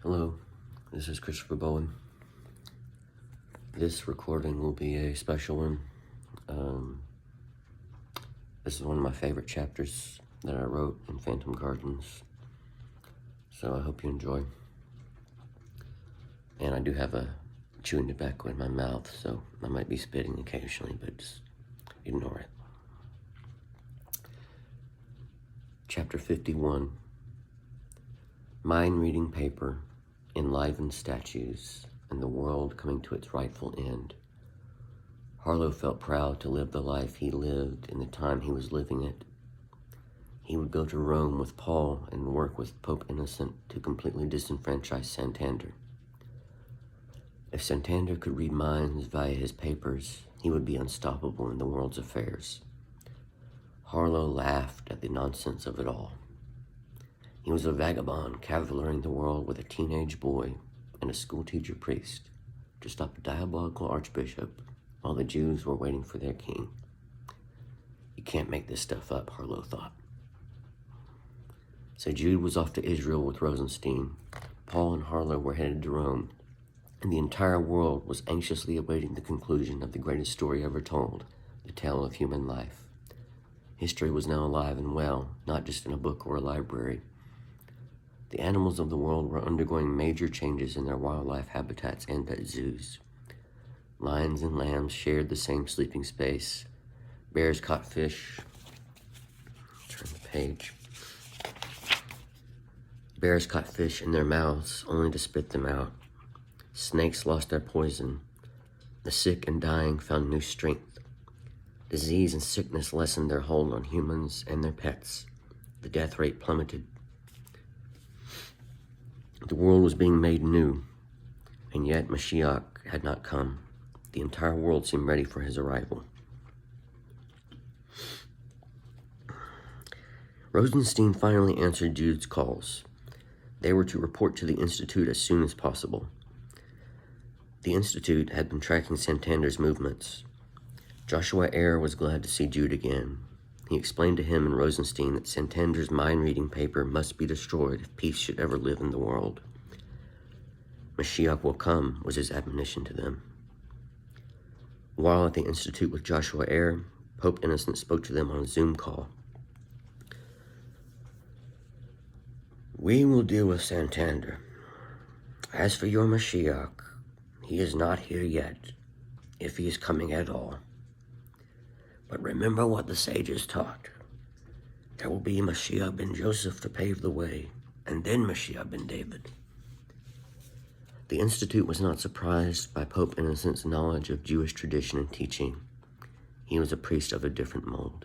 Hello, this is Christopher Bowen. This recording will be a special one. This is one of my favorite chapters that I wrote in Phantom Gardens, so I hope you enjoy. And I do have a chewing tobacco in my mouth, so I might be spitting occasionally, but just ignore it. Chapter 51. Mind-reading paper, enlivened statues, and the world coming to its rightful end. Harlow felt proud to live the life he lived in the time he was living it. He would go to Rome with Paul and work with Pope Innocent to completely disenfranchise Santander. If Santander could read minds via his papers, he would be unstoppable in the world's affairs. Harlow laughed at the nonsense of it all. He was a vagabond cavalrying the world with a teenage boy and a schoolteacher priest to stop a diabolical archbishop while the Jews were waiting for their king. You can't make this stuff up, Harlow thought. So Jude was off to Israel with Rosenstein. Paul and Harlow were headed to Rome, and the entire world was anxiously awaiting the conclusion of the greatest story ever told, the tale of human life. History was now alive and well, not just in a book or a library. The animals of the world were undergoing major changes in their wildlife habitats and at zoos. Lions and lambs shared the same sleeping space. Bears caught fish. Turn the page. Bears caught fish in their mouths only to spit them out. Snakes lost their poison. The sick and dying found new strength. Disease and sickness lessened their hold on humans and their pets. The death rate plummeted. The world was being made new, and yet Mashiach had not come. The entire world seemed ready for his arrival. Rosenstein finally answered Jude's calls. They were to report to the Institute as soon as possible. The Institute had been tracking Santander's movements. Joshua Eyre was glad to see Jude again. He explained to him and Rosenstein that Santander's mind-reading paper must be destroyed if peace should ever live in the world. Mashiach will come, was his admonition to them. While at the Institute with Joshua Eyre, Pope Innocent spoke to them on a Zoom call. We will deal with Santander. As for your Mashiach, he is not here yet, if he is coming at all. But remember what the sages taught. There will be Mashiach ben Joseph to pave the way, and then Mashiach ben David. The Institute was not surprised by Pope Innocent's knowledge of Jewish tradition and teaching. He was a priest of a different mold.